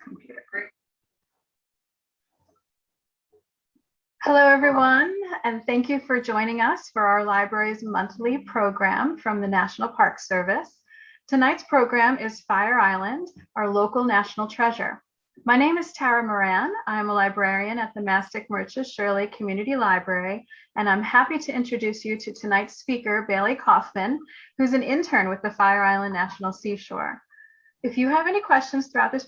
computer. Great. Hello, everyone, and thank you for joining us for our library's monthly program from the National Park Service. Tonight's program is Fire Island, our local national treasure. My name is Tara Moran. I'm a librarian at the Mastic Merchant Shirley Community Library, and I'm happy to introduce you to tonight's speaker, Bailey Kaufman, who's an intern with the Fire Island National Seashore. If you have any questions throughout this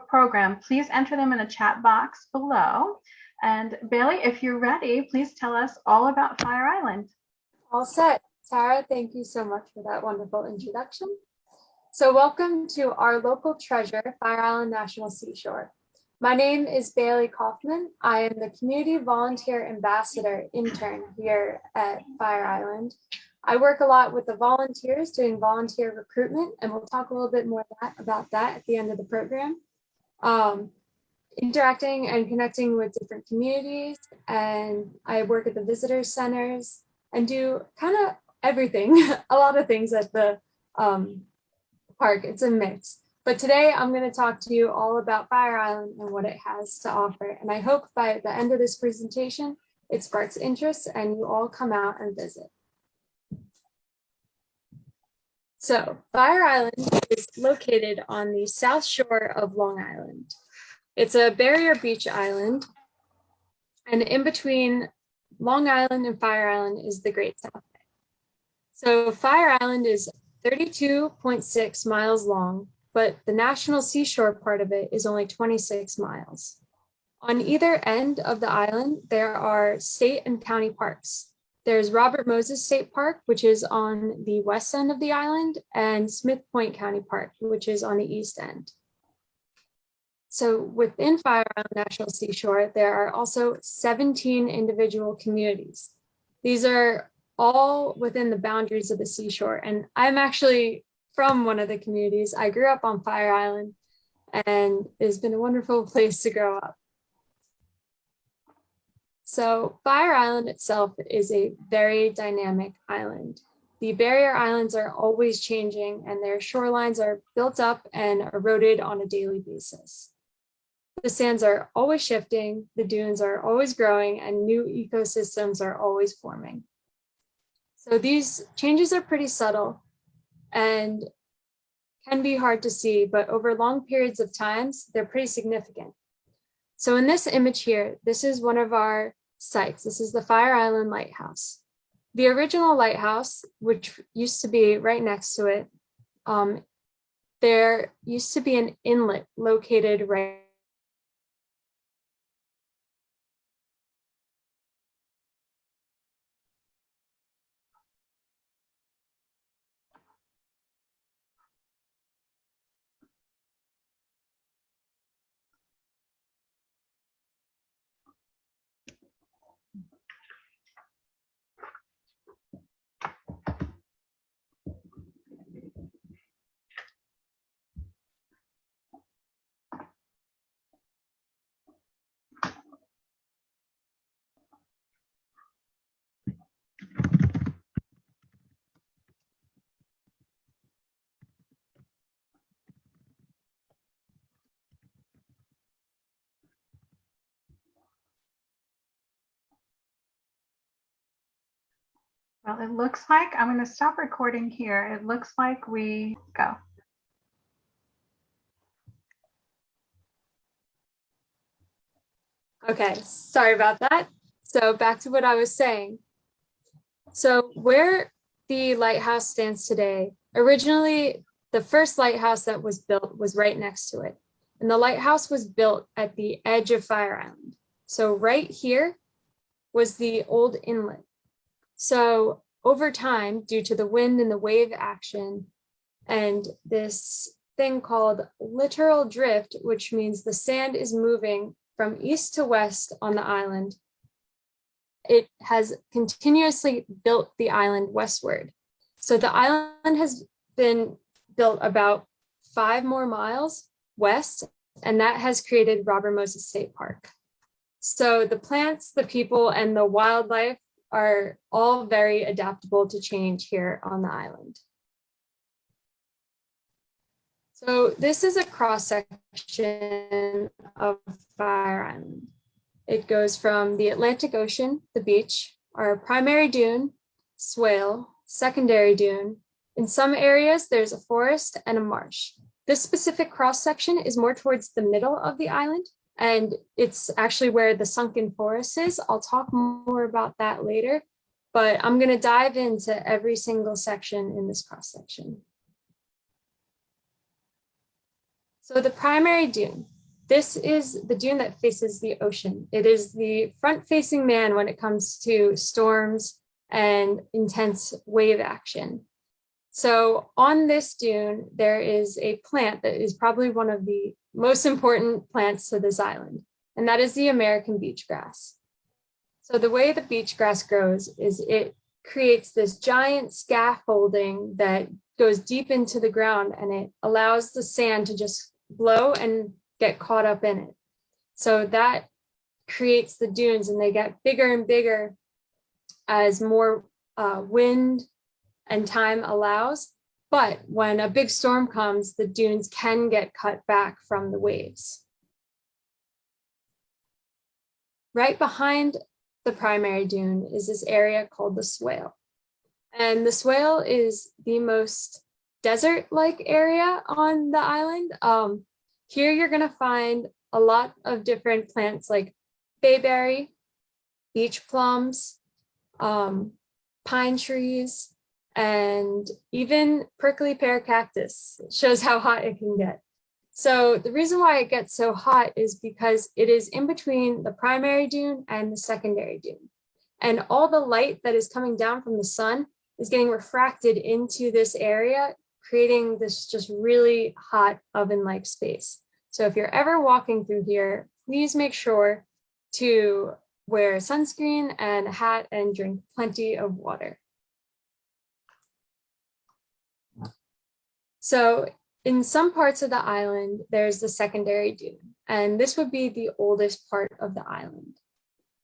program, please enter them in the chat box below. And Bailey, if you're ready, please tell us all about Fire Island. All set. Tara, thank you so much for that wonderful introduction. So welcome to our local treasure, Fire Island National Seashore. My name is Bailey Kaufman. I am the Community Volunteer Ambassador intern here at Fire Island. I work a lot with the volunteers doing volunteer recruitment, and we'll talk a little bit more about that at the end of the program. Interacting and connecting with different communities, and I work at the visitor centers and do kind of everything, a lot of things at the park. It's a mix. But today I'm going to talk to you all about Fire Island and what it has to offer. And I hope by the end of this presentation, it sparks interest and you all come out and visit. So Fire Island is located on the south shore of Long Island. It's a barrier beach island, and in between Long Island and Fire Island is the Great South Bay. So Fire Island is 32.6 miles long, but the National Seashore part of it is only 26 miles. On either end of the island, there are state and county parks. There's Robert Moses State Park, which is on the west end of the island, and Smith Point County Park, which is on the east end. So within Fire Island National Seashore, there are also 17 individual communities. These are all within the boundaries of the seashore. And I'm actually from one of the communities. I grew up on Fire Island, and it's been a wonderful place to grow up. So Fire Island itself is a very dynamic island. The barrier islands are always changing, and their shorelines are built up and eroded on a daily basis. The sands are always shifting, the dunes are always growing, and new ecosystems are always forming. So these changes are pretty subtle and can be hard to see, but over long periods of times, they're pretty significant. So in this image here, this is one of our sites. This is the Fire Island Lighthouse. The original lighthouse, which used to be right next to it, there used to be an inlet located right Well, it looks like I'm going to stop recording here. It looks like we go. Okay, sorry about that. So back to what I was saying. So where the lighthouse stands today, originally the first lighthouse that was built was right next to it. And the lighthouse was built at the edge of Fire Island. So right here was the old inlet. So over time, due to the wind and the wave action and this thing called littoral drift, which means the sand is moving from east to west on the island, it has continuously built the island westward. So the island has been built about 5 more miles west, and that has created Robert Moses State Park. So the plants, the people, and the wildlife are all very adaptable to change here on the island. So this is a cross-section of Fire Island. It goes from the Atlantic Ocean, the beach, our primary dune, swale, secondary dune. In some areas, there's a forest and a marsh. This specific cross-section is more towards the middle of the island, and it's actually where the sunken forest is. I'll talk more about that later, but I'm going to dive into every single section in this cross-section. So the primary dune, this is the dune that faces the ocean. It is the front-facing man when it comes to storms and intense wave action. So on this dune, there is a plant that is probably one of the most important plants to this island, and that is the American beach grass. So the way the beach grass grows is it creates this giant scaffolding that goes deep into the ground, and it allows the sand to just blow and get caught up in it. So that creates the dunes, and they get bigger and bigger as more wind and time allows. But when a big storm comes, the dunes can get cut back from the waves. Right behind the primary dune is this area called the swale. And the swale is the most desert-like area on the island. Here you're gonna find a lot of different plants like bayberry, beach plums, pine trees, and even prickly pear cactus. It shows how hot it can get. So the reason why it gets so hot is because it is in between the primary dune and the secondary dune. And all the light that is coming down from the sun is getting refracted into this area, creating this just really hot oven-like space. So if you're ever walking through here, please make sure to wear sunscreen and a hat and drink plenty of water. So in some parts of the island, there's the secondary dune, and this would be the oldest part of the island.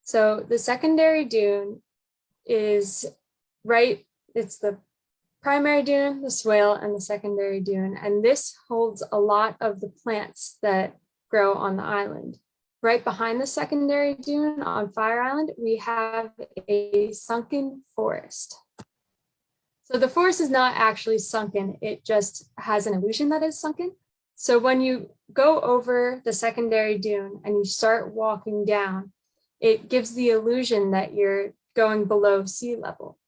So the secondary dune is it's the primary dune, the swale, and the secondary dune, and this holds a lot of the plants that grow on the island. Right behind the secondary dune on Fire Island, we have a sunken forest. So the forest is not actually sunken, it just has an illusion that it's sunken. So when you go over the secondary dune and you start walking down, it gives the illusion that you're going below sea level,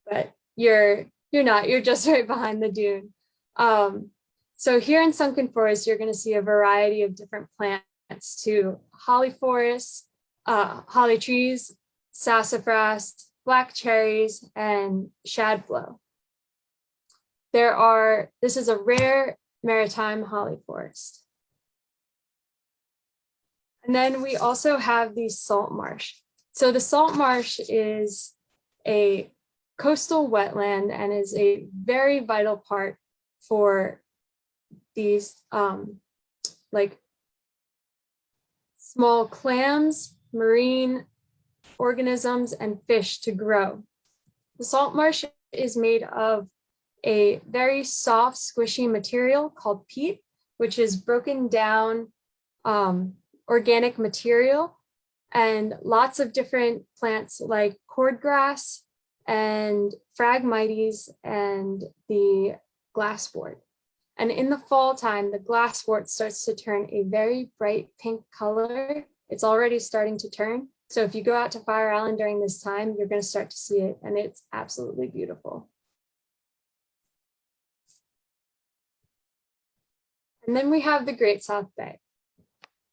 but you're not, you're just right behind the dune. So here in sunken forest, you're gonna see a variety of different plants too: holly forests, holly trees, sassafras, black cherries, and shadblow. This is a rare maritime holly forest. And then we also have the salt marsh. So the salt marsh is a coastal wetland and is a very vital part for these like small clams, marine organisms, and fish to grow. The salt marsh is made of a very soft, squishy material called peat, which is broken down organic material, and lots of different plants like cordgrass and phragmites and the glasswort. And in the fall time, the glasswort starts to turn a very bright pink color. It's already starting to turn. So if you go out to Fire Island during this time, you're going to start to see it, and it's absolutely beautiful. And then we have the Great South Bay.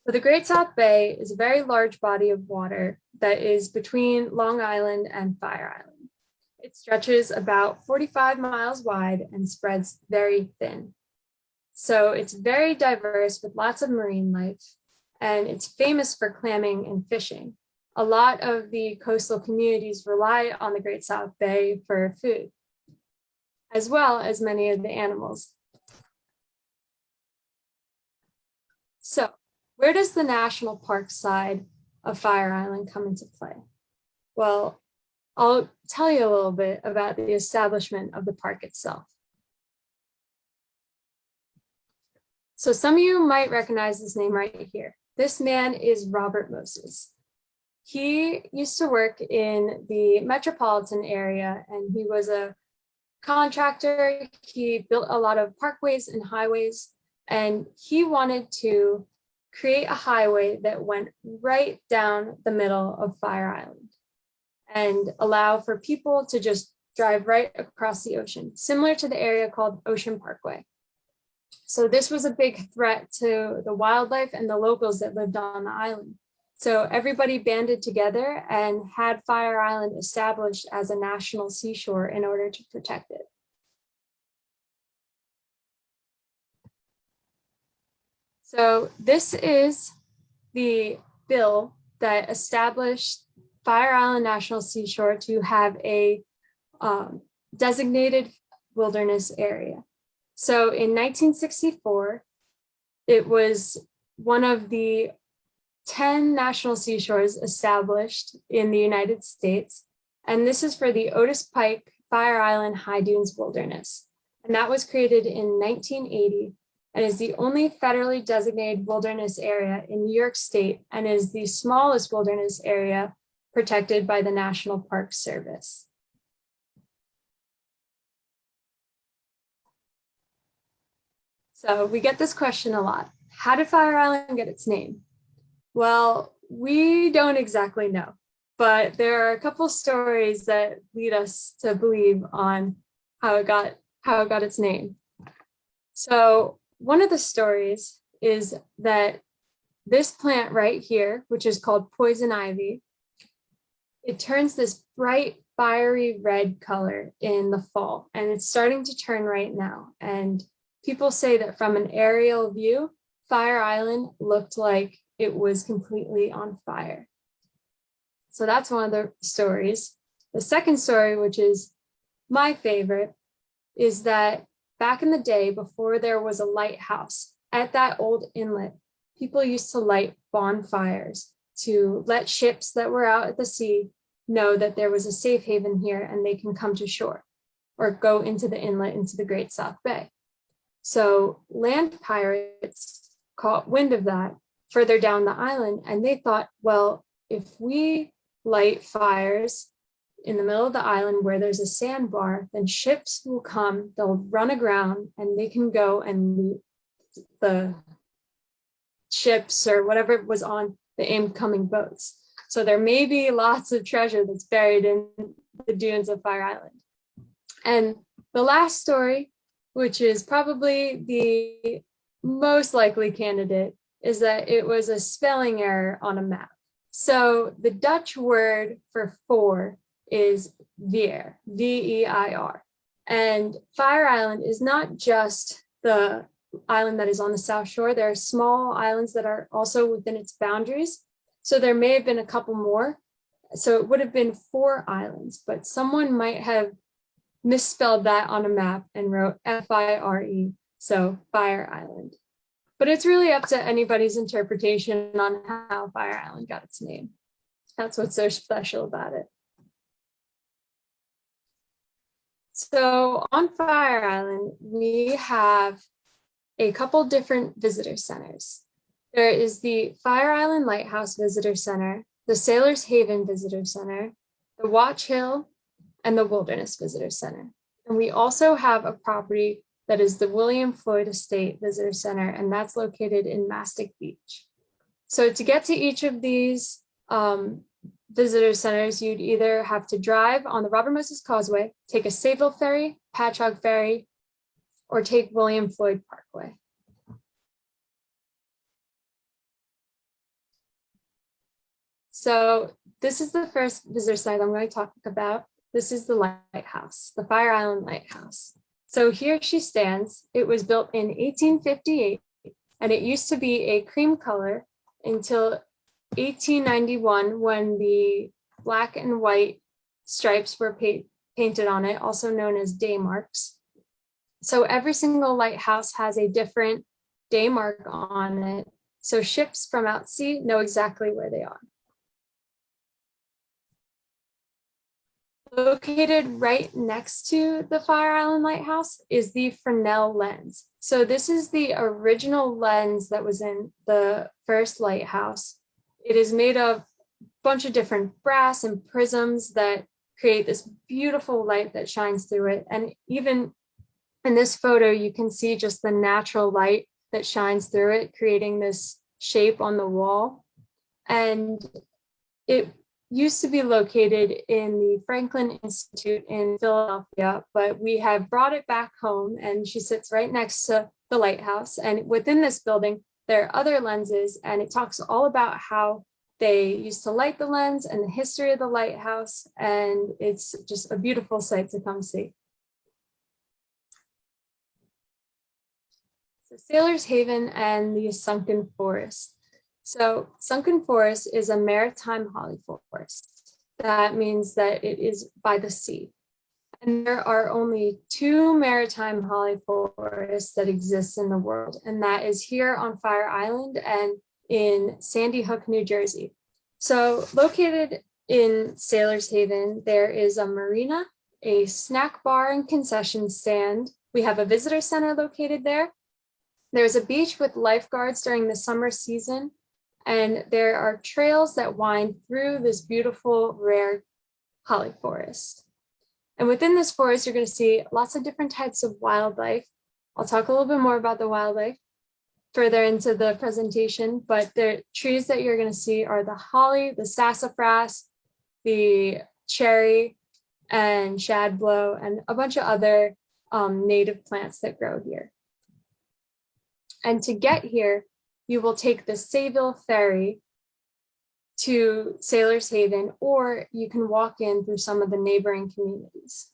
So the Great South Bay is a very large body of water that is between Long Island and Fire Island. It stretches about 45 miles wide and spreads very thin. So it's very diverse with lots of marine life, and it's famous for clamming and fishing. A lot of the coastal communities rely on the Great South Bay for food, as well as many of the animals. So where does the national park side of Fire Island come into play? Well, I'll tell you a little bit about the establishment of the park itself. So some of you might recognize this name right here. This man is Robert Moses. He used to work in the metropolitan area, and he was a contractor. He built a lot of parkways and highways, and he wanted to create a highway that went right down the middle of Fire Island and allow for people to just drive right across the ocean, similar to the area called Ocean Parkway. So this was a big threat to the wildlife and the locals that lived on the island. So everybody banded together and had Fire Island established as a national seashore in order to protect it. So this is the bill that established Fire Island National Seashore to have a designated wilderness area. So in 1964, it was one of the 10 national seashores established in the United States. And this is for the Otis Pike Fire Island High Dunes Wilderness. And that was created in 1980 and is the only federally designated wilderness area in New York State and is the smallest wilderness area protected by the National Park Service. So we get this question a lot. How did Fire Island get its name? Well, we don't exactly know, but there are a couple stories that lead us to believe on how it got its name. So one of the stories is that this plant right here, which is called poison ivy, it turns this bright, fiery red color in the fall, and it's starting to turn right now. And people say that from an aerial view, Fire Island looked like it was completely on fire. So that's one of the stories. The second story, which is my favorite, is that back in the day, before there was a lighthouse, at that old inlet, people used to light bonfires to let ships that were out at the sea know that there was a safe haven here and they can come to shore or go into the inlet into the Great South Bay. So land pirates caught wind of that further down the island, and they thought, well, if we light fires in the middle of the island where there's a sandbar, then ships will come, they'll run aground, and they can go and loot the ships or whatever was on the incoming boats. So there may be lots of treasure that's buried in the dunes of Fire Island. And the last story, which is probably the most likely candidate, is that it was a spelling error on a map. So the Dutch word for four is veer, V-E-I-R. And Fire Island is not just the island that is on the South Shore. There are small islands that are also within its boundaries. So there may have been a couple more. So it would have been 4 islands, but someone might have misspelled that on a map and wrote F-I-R-E, so Fire Island. But it's really up to anybody's interpretation on how Fire Island got its name. That's what's so special about it. So on Fire Island, we have a couple different visitor centers. There is the Fire Island Lighthouse Visitor Center, the Sailor's Haven Visitor Center, the Watch Hill, and the Wilderness Visitor Center. And we also have a property that is the William Floyd Estate Visitor Center, and that's located in Mastic Beach. So to get to each of these visitor centers, you'd either have to drive on the Robert Moses Causeway, take a Sayville Ferry, Patchogue Ferry, or take William Floyd Parkway. So this is the first visitor site I'm going to talk about. This is the lighthouse, the Fire Island Lighthouse. So here she stands. It was built in 1858, and it used to be a cream color until 1891 when the black and white stripes were painted on it, also known as day marks. So every single lighthouse has a different day mark on it, so ships from out sea know exactly where they are. Located right next to the Fire Island Lighthouse is the Fresnel lens. So this is the original lens that was in the first lighthouse. It is made of a bunch of different brass and prisms that create this beautiful light that shines through it. And even in this photo, you can see just the natural light that shines through it, creating this shape on the wall. And it used to be located in the Franklin Institute in Philadelphia, but we have brought it back home, and she sits right next to the lighthouse. And within this building, there are other lenses, and it talks all about how they used to light the lens and the history of the lighthouse. And it's just a beautiful sight to come see. So Sailor's Haven and the Sunken Forest. So Sunken Forest is a maritime holly forest. That means that it is by the sea. And there are only 2 maritime holly forests that exist in the world, and that is here on Fire Island and in Sandy Hook, New Jersey. So located in Sailor's Haven, there is a marina, a snack bar and concession stand. We have a visitor center located there. There's a beach with lifeguards during the summer season, and there are trails that wind through this beautiful, rare holly forest. And within this forest, you're going to see lots of different types of wildlife. I'll talk a little bit more about the wildlife further into the presentation, but the trees that you're going to see are the holly, the sassafras, the cherry, and shadblow, and a bunch of other native plants that grow here. And to get here, you will take the Sayville Ferry to Sailor's Haven, or you can walk in through some of the neighboring communities.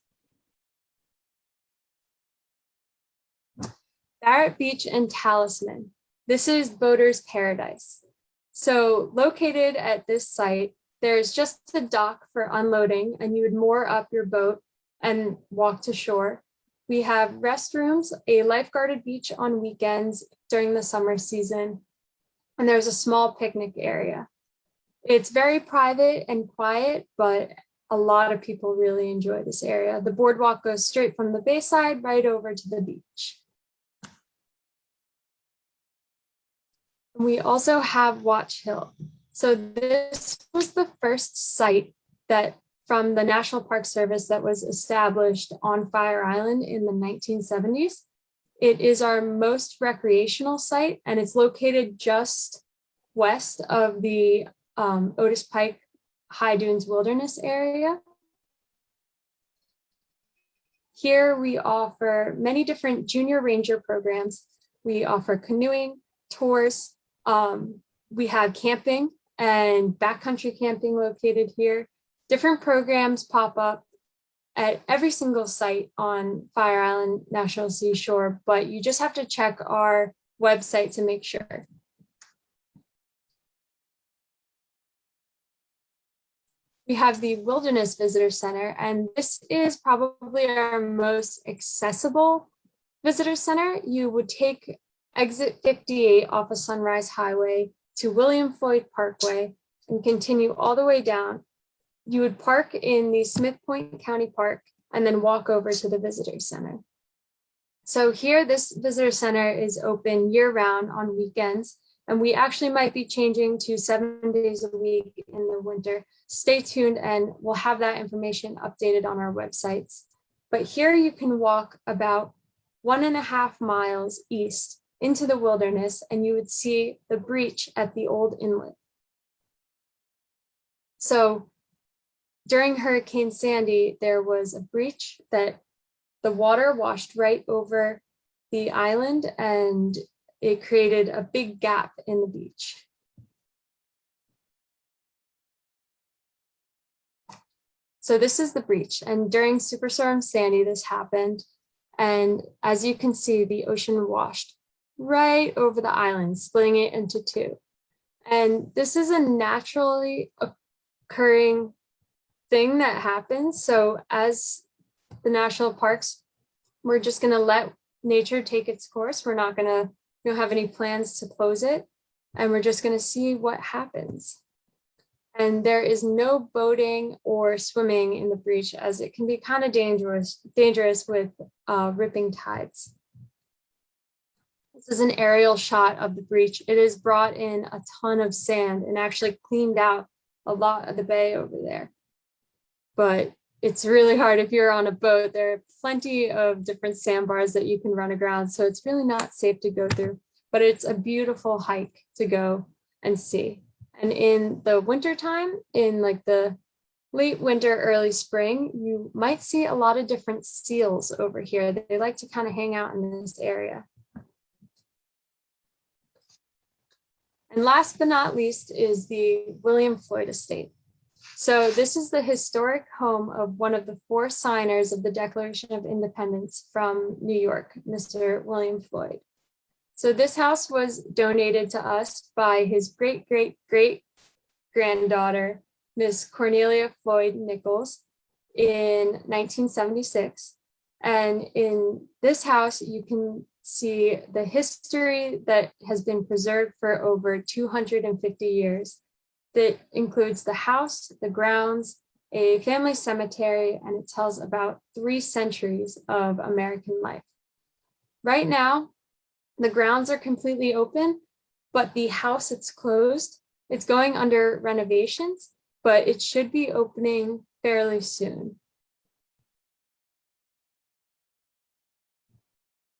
Barrett Beach and Talisman. This is boaters' paradise. So located at this site, there's just a dock for unloading, and you would moor up your boat and walk to shore. We have restrooms, a lifeguarded beach on weekends during the summer season, and there's a small picnic area. It's very private and quiet, but a lot of people really enjoy this area. The boardwalk goes straight from the bayside right over to the beach. We also have Watch Hill. So this was the first site that from the National Park Service that was established on Fire Island in the 1970s. It is our most recreational site, and it's located just west of the Otis Pike High Dunes Wilderness area. Here we offer many different junior ranger programs. We offer canoeing, tours, we have camping and backcountry camping located here. Different programs pop up at every single site on Fire Island National Seashore, but you just have to check our website to make sure. We have the Wilderness Visitor Center, and this is probably our most accessible visitor center. You would take exit 58 off of Sunrise Highway to William Floyd Parkway and continue all the way down. You would park in the Smith Point County Park and then walk over to the visitor center. So here, this visitor center is open year-round on weekends, and we actually might be changing to 7 days a week in the winter. Stay tuned, and we'll have that information updated on our websites. But here you can walk about 1.5 miles east into the wilderness, and you would see the breach at the old inlet. So during Hurricane Sandy, there was a breach that the water washed right over the island, and it created a big gap in the beach. So this is the breach, and during Superstorm Sandy, this happened. And as you can see, the ocean washed right over the island, splitting it into two. And this is a naturally occurring thing that happens. So as the national parks, we're just going to let nature take its course. We're not going to have any plans to close it, and we're just going to see what happens. And there is no boating or swimming in the beach, as it can be kind of dangerous with ripping tides. This is an aerial shot of the beach. It has brought in a ton of sand and actually cleaned out a lot of the bay over there. But it's really hard if you're on a boat. There are plenty of different sandbars that you can run aground, so it's really not safe to go through. But it's a beautiful hike to go and see. And in the wintertime, in like the late winter, early spring, you might see a lot of different seals over here. They like to kind of hang out in this area. And last but not least is the William Floyd Estate. So this is the historic home of one of the 4 signers of the Declaration of Independence from New York, Mr. William Floyd. So this house was donated to us by his great-great-great-granddaughter, Miss Cornelia Floyd Nichols, in 1976. And in this house, you can see the history that has been preserved for over 250 years. That includes the house, the grounds, a family cemetery, and it tells about 3 centuries of American life. Right now, the grounds are completely open, but the house, it's closed. It's going under renovations, but it should be opening fairly soon.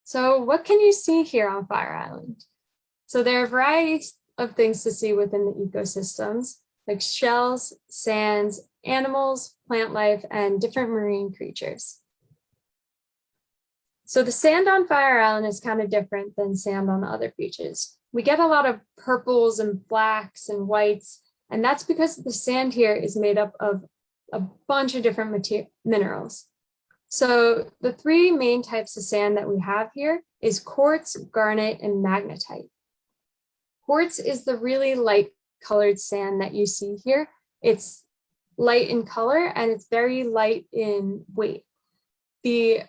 So what can you see here on Fire Island? So there are varieties of things to see within the ecosystems, like shells, sands, animals, plant life, and different marine creatures. So the sand on Fire Island is kind of different than sand on other beaches. We get a lot of purples and blacks and whites, and that's because the sand here is made up of a bunch of different minerals. So the 3 main types of sand that we have here is quartz, garnet, and magnetite. Quartz is the really light colored sand that you see here. It's light in color and it's very light in weight. The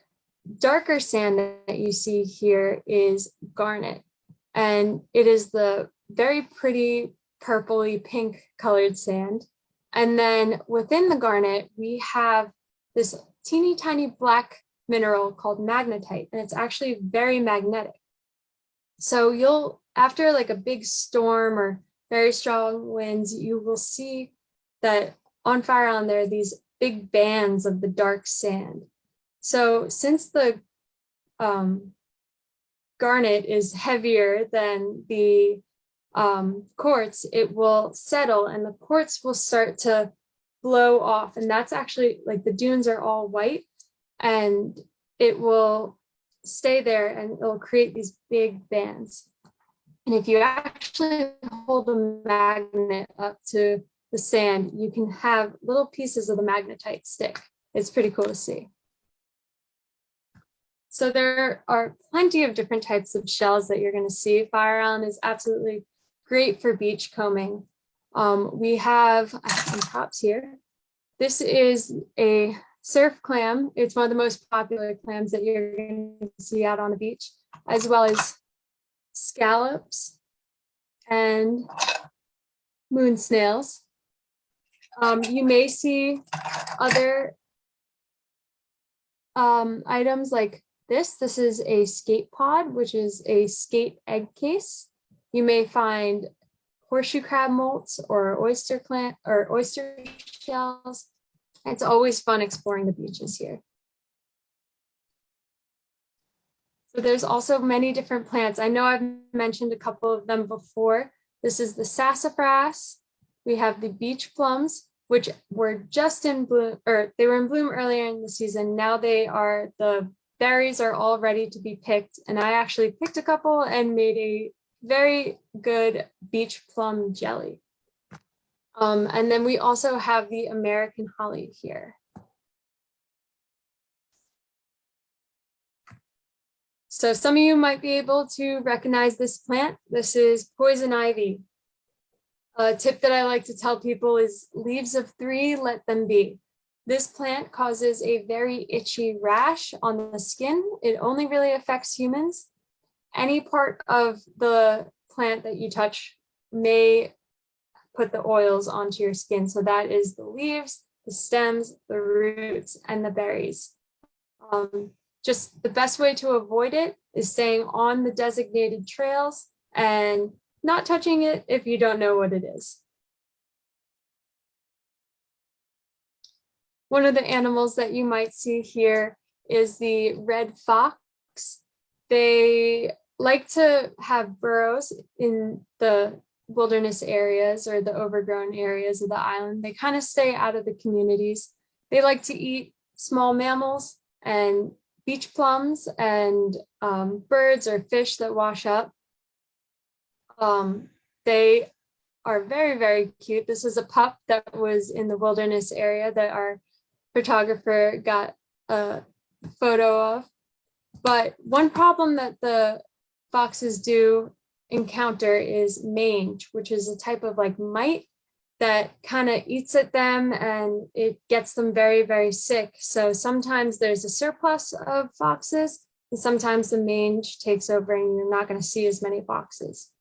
darker sand that you see here is garnet, and it is the very pretty purpley pink colored sand. And then within the garnet, we have this teeny tiny black mineral called magnetite, and it's actually very magnetic. So after like a big storm or very strong winds, you will see that on Fire Island there are these big bands of the dark sand. So since the garnet is heavier than the quartz, it will settle and the quartz will start to blow off. And that's actually like the dunes are all white and it will stay there and it'll create these big bands. And if you actually hold a magnet up to the sand, you can have little pieces of the magnetite stick. It's pretty cool to see. So there are plenty of different types of shells that you're going to see. Fire Island is absolutely great for beach combing. I have some props here. This is a surf clam. It's one of the most popular clams that you're going to see out on the beach, as well as scallops and moon snails. You may see other items like this. This is a skate pod, which is a skate egg case. You may find horseshoe crab molts or oyster shells. It's always fun exploring the beaches here. So there's also many different plants. I know I've mentioned a couple of them before. This is the sassafras. We have the beach plums, which were just in bloom, or they were in bloom earlier in the season. Now the berries are all ready to be picked. And I actually picked a couple and made a very good beach plum jelly. And then we also have the American holly here. So some of you might be able to recognize this plant. This is poison ivy. A tip that I like to tell people is leaves of 3, let them be. This plant causes a very itchy rash on the skin. It only really affects humans. Any part of the plant that you touch may put the oils onto your skin. So that is the leaves, the stems, the roots, and the berries. Just the best way to avoid it is staying on the designated trails and not touching it if you don't know what it is. One of the animals that you might see here is the red fox. They like to have burrows in the wilderness areas or the overgrown areas of the island. They kind of stay out of the communities. They like to eat small mammals and beach plums and birds or fish that wash up. They are very, very cute. This is a pup that was in the wilderness area that our photographer got a photo of. But one problem that the foxes do encounter is mange, which is a type of like mite that kind of eats at them and it gets them very, very sick. So sometimes there's a surplus of foxes and sometimes the mange takes over and you're not going to see as many foxes.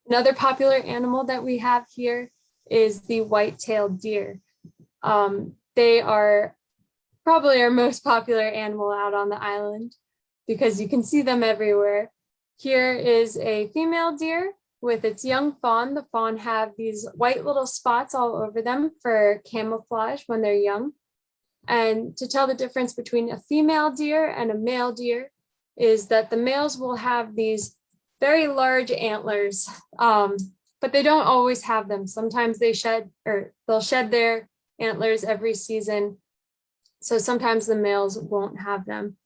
Another popular animal that we have here is the white-tailed deer. They are probably our most popular animal out on the island because you can see them everywhere. Here is a female deer with its young fawn. The fawn have these white little spots all over them for camouflage when they're young. And to tell the difference between a female deer and a male deer is that the males will have these very large antlers, but they don't always have them. Sometimes they'll shed their antlers every season. So sometimes the males won't have them,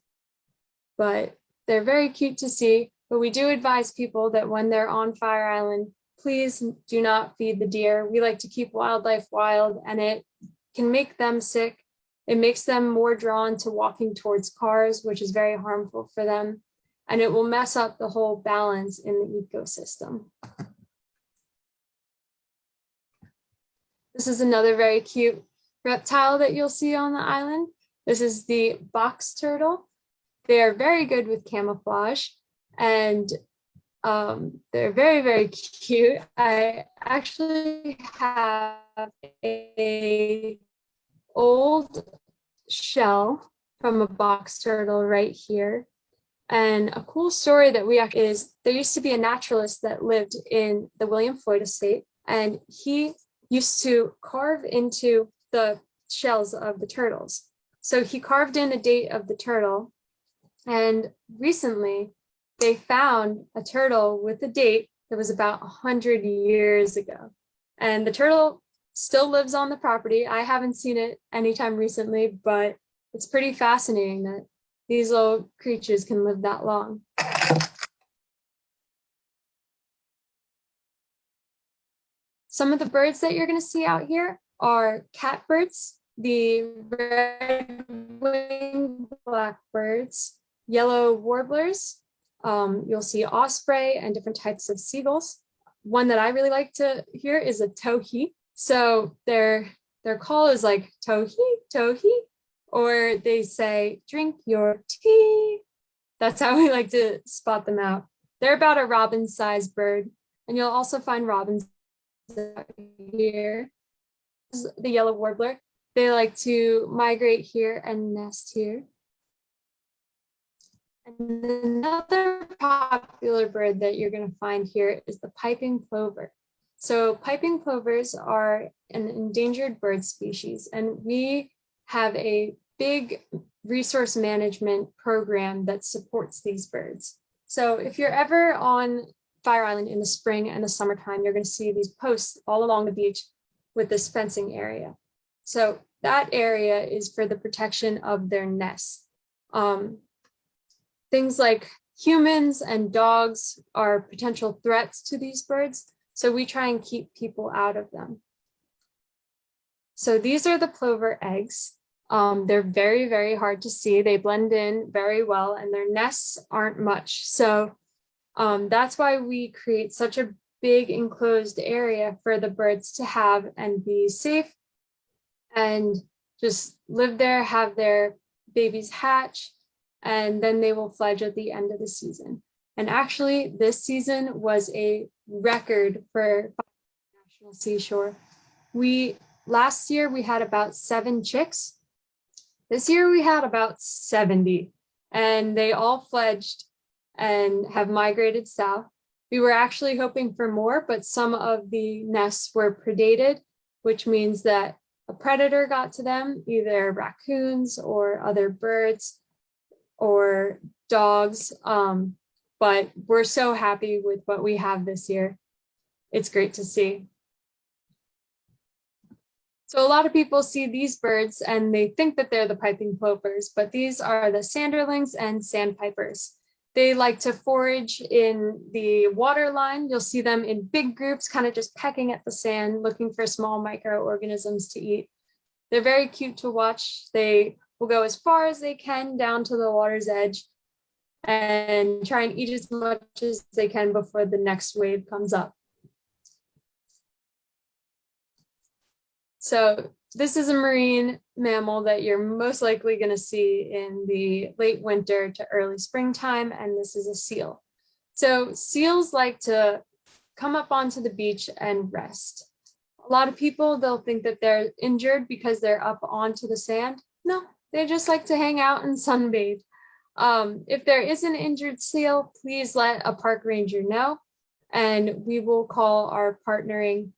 but they're very cute to see. But we do advise people that when they're on Fire Island, please do not feed the deer. We like to keep wildlife wild and it can make them sick. It makes them more drawn to walking towards cars, which is very harmful for them. And it will mess up the whole balance in the ecosystem. This is another very cute reptile that you'll see on the island. This is the box turtle. They are very good with camouflage and they're very, very cute. I actually have an old shell from a box turtle right here. And a cool story that we have is there used to be a naturalist that lived in the William Floyd estate, and he used to carve into the shells of the turtles. So he carved in a date of the turtle, and recently they found a turtle with a date that was about 100 years ago. And the turtle still lives on the property. I haven't seen it anytime recently, but it's pretty fascinating that these little creatures can live that long. Some of the birds that you're going to see out here are catbirds, the red-winged blackbirds, yellow warblers. You'll see osprey and different types of seagulls. One that I really like to hear is a towhee. So their call is like towhee, towhee, or they say, drink your tea. That's how we like to spot them out. They're about a robin-sized bird, and you'll also find robins out here. This is the yellow warbler. They like to migrate here and nest here. And another popular bird that you're going to find here is the piping plover. So piping plovers are an endangered bird species, and we have a big resource management program that supports these birds. So if you're ever on Fire Island in the spring and the summertime, you're going to see these posts all along the beach with this fencing area. So that area is for the protection of their nests. Things like humans and dogs are potential threats to these birds, so we try and keep people out of them. So these are the plover eggs. They're very, very hard to see. They blend in very well and their nests aren't much. So that's why we create such a big enclosed area for the birds to have and be safe and just live there, have their babies hatch, and then they will fledge at the end of the season. And actually, this season was a record for National Seashore. Last year we had about 7 chicks. This year we had about 70, and they all fledged and have migrated south. We were actually hoping for more, but some of the nests were predated, which means that a predator got to them, either raccoons or other birds or dogs. But we're so happy with what we have this year. It's great to see. So a lot of people see these birds and they think that they're the piping plovers, but these are the sanderlings and sandpipers. They like to forage in the water line. You'll see them in big groups, kind of just pecking at the sand, looking for small microorganisms to eat. They're very cute to watch. They will go as far as they can down to the water's edge and try and eat as much as they can before the next wave comes up. So this is a marine mammal that you're most likely going to see in the late winter to early springtime, and this is a seal. So seals like to come up onto the beach and rest. A lot of people, they'll think that they're injured because they're up onto the sand. No, they just like to hang out and sunbathe. If there is an injured seal, please let a park ranger know, and we will call our partnering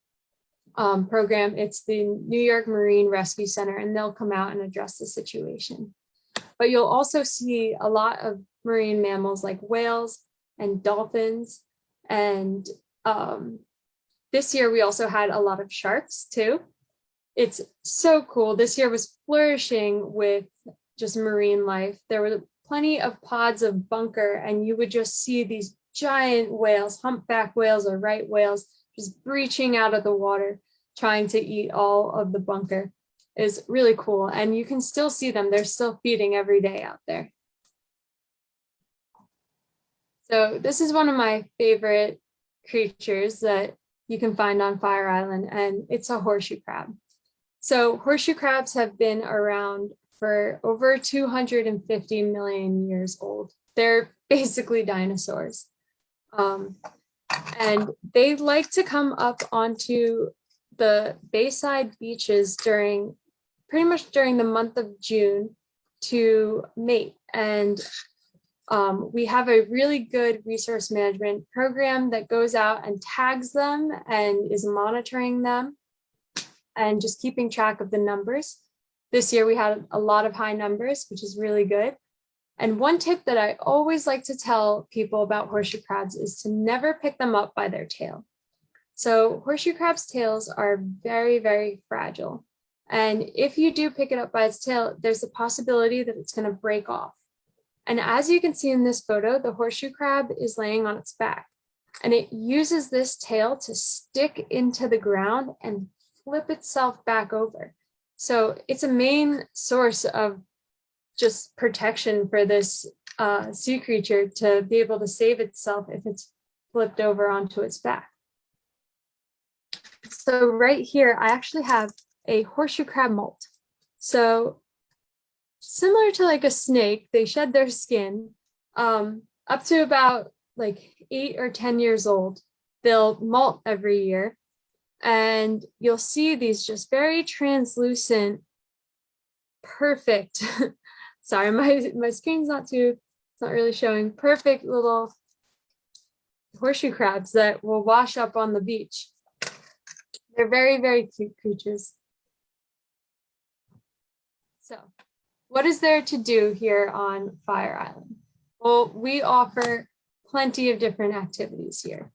program. It's the New York Marine Rescue Center, and they'll come out and address the situation. But you'll also see a lot of marine mammals like whales and dolphins. And this year we also had a lot of sharks too. It's so cool. This year was flourishing with just marine life. There were plenty of pods of bunker, and you would just see these giant whales, humpback whales or right whales, just breaching out of the water, trying to eat all of the bunker. Is really cool. And you can still see them. They're still feeding every day out there. So this is one of my favorite creatures that you can find on Fire Island, and it's a horseshoe crab. So horseshoe crabs have been around for over 250 million years old. They're basically dinosaurs. And they like to come up onto the bayside beaches pretty much during the month of June to mate. And we have a really good resource management program that goes out and tags them and is monitoring them and just keeping track of the numbers. This year we had a lot of high numbers, which is really good. And one tip that I always like to tell people about horseshoe crabs is to never pick them up by their tail. So horseshoe crabs' tails are very, very fragile. And if you do pick it up by its tail, there's a possibility that it's going to break off. And as you can see in this photo, the horseshoe crab is laying on its back, and it uses this tail to stick into the ground and flip itself back over. So it's a main source of just protection for this sea creature to be able to save itself if it's flipped over onto its back. So right here, I actually have a horseshoe crab molt. So similar to like a snake, they shed their skin up to about like 8 or 10 years old. They'll molt every year, and you'll see these just very translucent, perfect, sorry, my screen's not really showing, perfect little horseshoe crabs that will wash up on the beach. They're very, very cute creatures. So what is there to do here on Fire Island? Well, we offer plenty of different activities here.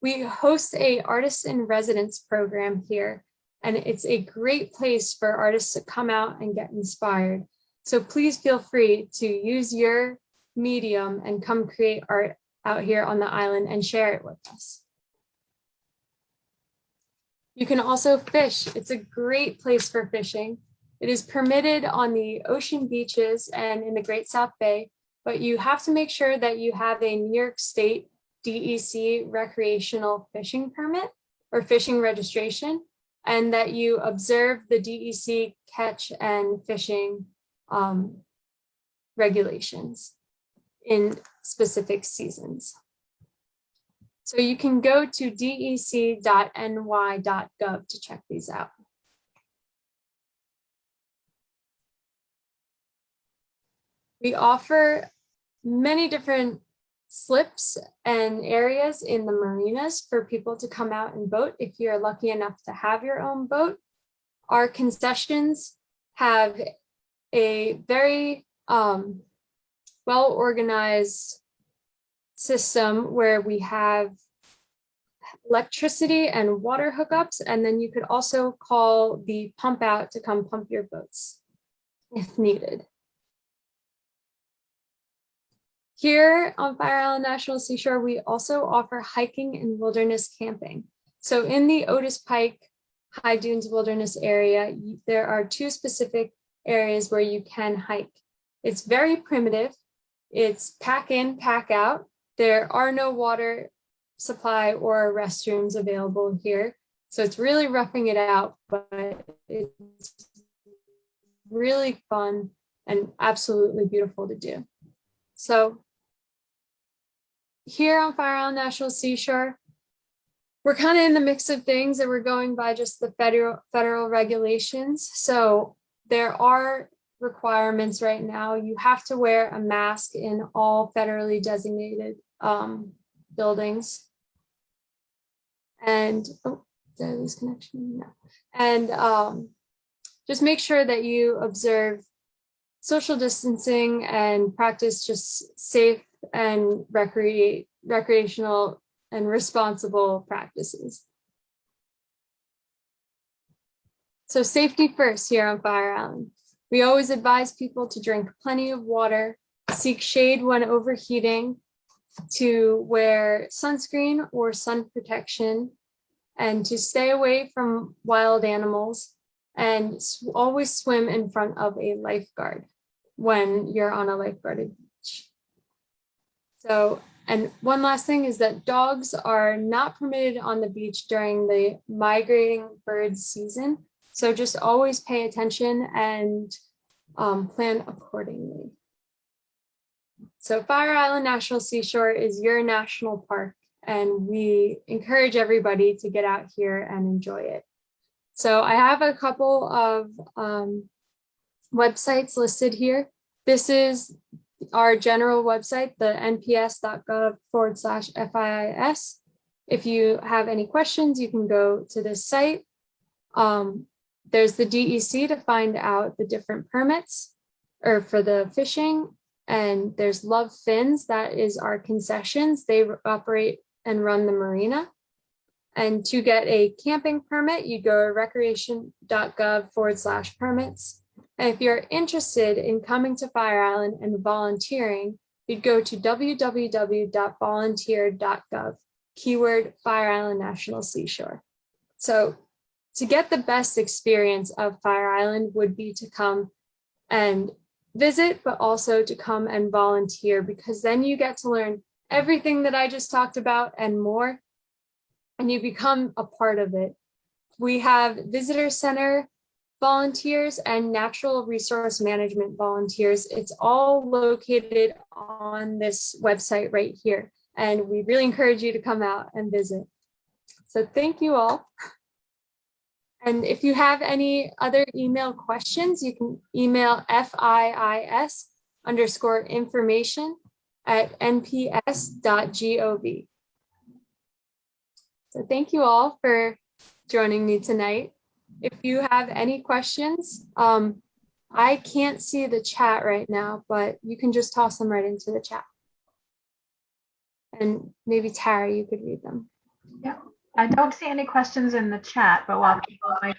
We host a artist in residence program here, and it's a great place for artists to come out and get inspired. So please feel free to use your medium and come create art out here on the island and share it with us. You can also fish. It's a great place for fishing. It is permitted on the ocean beaches and in the Great South Bay, but you have to make sure that you have a New York State DEC recreational fishing permit or fishing registration, and that you observe the DEC catch and fishing regulations. In specific seasons. So you can go to dec.ny.gov to check these out. We offer many different slips and areas in the marinas for people to come out and boat if you're lucky enough to have your own boat. Our concessions have a very well-organized system where we have electricity and water hookups, and then you could also call the pump out to come pump your boats if needed. Here on Fire Island National Seashore, we also offer hiking and wilderness camping. So in the Otis Pike High Dunes Wilderness area, there are 2 specific areas where you can hike. It's very primitive. It's pack in, pack out. There are no water supply or restrooms available here. So it's really roughing it out, but it's really fun and absolutely beautiful to do. So here on Fire Island National Seashore, we're kind of in the mix of things that we're going by just the federal regulations. So there are requirements right now. You have to wear a mask in all federally designated buildings. And, oh, did I lose connection? No. And just make sure that you observe social distancing and practice just safe and recreational and responsible practices. So safety first here on Fire Island. We always advise people to drink plenty of water, seek shade when overheating, to wear sunscreen or sun protection, and to stay away from wild animals, and always swim in front of a lifeguard when you're on a lifeguarded beach. So, and one last thing is that dogs are not permitted on the beach during the migrating bird season. So just always pay attention and plan accordingly. So Fire Island National Seashore is your national park, and we encourage everybody to get out here and enjoy it. So I have a couple of websites listed here. This is our general website, the nps.gov/FIIS. If you have any questions, you can go to this site. There's the DEC to find out the different permits or for the fishing. And there's Love Fins, that is our concessions. They operate and run the marina. And to get a camping permit, you go to recreation.gov/permits. And if you're interested in coming to Fire Island and volunteering, you'd go to www.volunteer.gov, keyword Fire Island National Seashore. So to get the best experience of Fire Island would be to come and visit, but also to come and volunteer, because then you get to learn everything that I just talked about and more, and you become a part of it. We have visitor center volunteers and natural resource management volunteers. It's all located on this website right here. And we really encourage you to come out and visit. So thank you all. And if you have any other email questions, you can email FIIS_information@nps.gov. So thank you all for joining me tonight. If you have any questions, I can't see the chat right now, but you can just toss them right into the chat. And maybe Tara, you could read them. Yeah, I don't see any questions in the chat, but while people are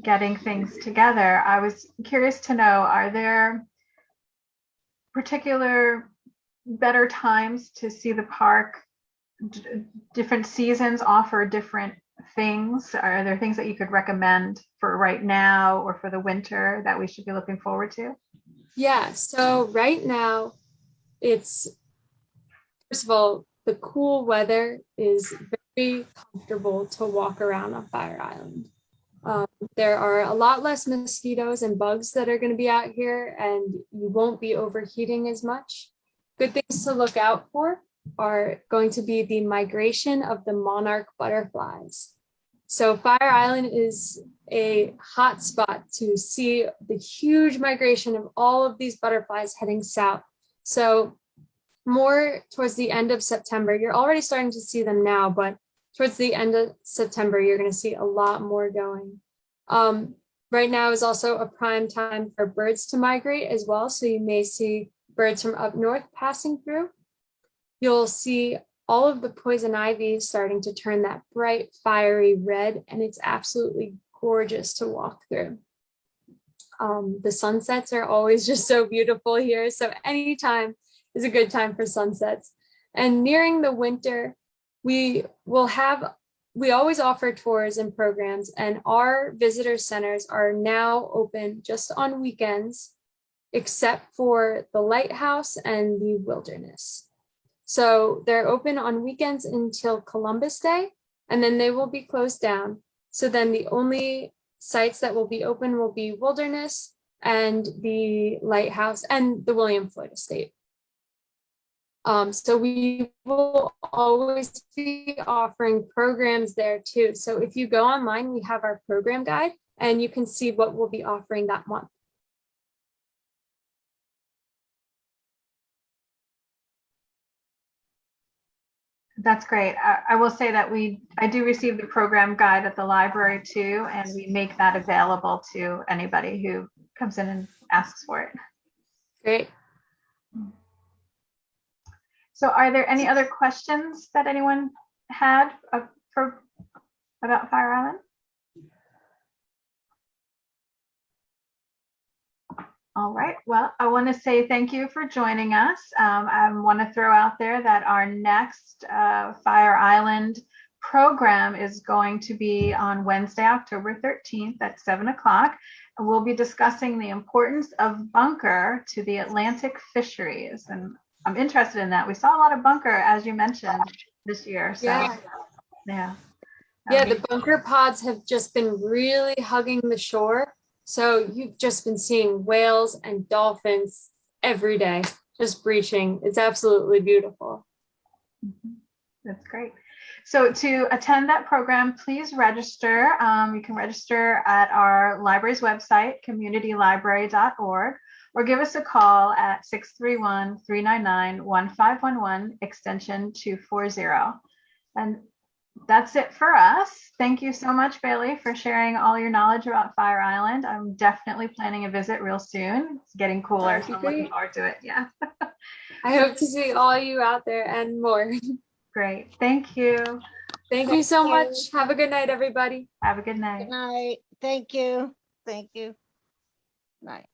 getting things together, I was curious to know, are there particular better times to see the park? Different seasons offer different things. Are there things that you could recommend for right now or for the winter that we should be looking forward to? Yeah, so right now it's, first of all, the cool weather is very comfortable to walk around on Fire Island. There are a lot less mosquitoes and bugs that are going to be out here, and you won't be overheating as much. good things to look out for are going to be the migration of the monarch butterflies. So Fire Island is a hot spot to see the huge migration of all of these butterflies heading south. So more towards the end of September, you're already starting to see them now, but towards the end of September, you're going to see a lot more going. Right now is also a prime time for birds to migrate as well. So you may see birds from up north passing through. You'll see all of the poison ivy starting to turn that bright, fiery red, and it's absolutely gorgeous to walk through. The sunsets are always just so beautiful here. So anytime is a good time for sunsets. And nearing the winter, we always offer tours and programs, and our visitor centers are now open just on weekends, except for the Lighthouse and the Wilderness. So they're open on weekends until Columbus Day, and then they will be closed down. So then the only sites that will be open will be Wilderness and the Lighthouse and the William Floyd Estate. So we will always be offering programs there too. So if you go online, we have our program guide and you can see what we'll be offering that month. That's great. I will say that I do receive the program guide at the library too, and we make that available to anybody who comes in and asks for it. Great. So are there any other questions that anyone had about Fire Island? All right. Well, I want to say thank you for joining us. I want to throw out there that our next Fire Island program is going to be on Wednesday, October 13th at 7 o'clock. And we'll be discussing the importance of bunker to the Atlantic fisheries. And I'm interested in that. We saw a lot of bunker, as you mentioned, this year. So, yeah. The bunker pods have just been really hugging the shore. So you've just been seeing whales and dolphins every day, just breaching. It's absolutely beautiful. That's great. So to attend that program, please register. You can register at our library's website, communitylibrary.org, or give us a call at 631-399-1511, extension 240. And that's it for us. Thank you so much, Bailey, for sharing all your knowledge about Fire Island. I'm definitely planning a visit real soon. It's getting cooler, so I'm looking forward to it. Yeah. I hope to see all you out there and more. Great. Thank you. Thank you so much. Have a good night, everybody. Have a good night. Good night. Thank you. Thank you. Night.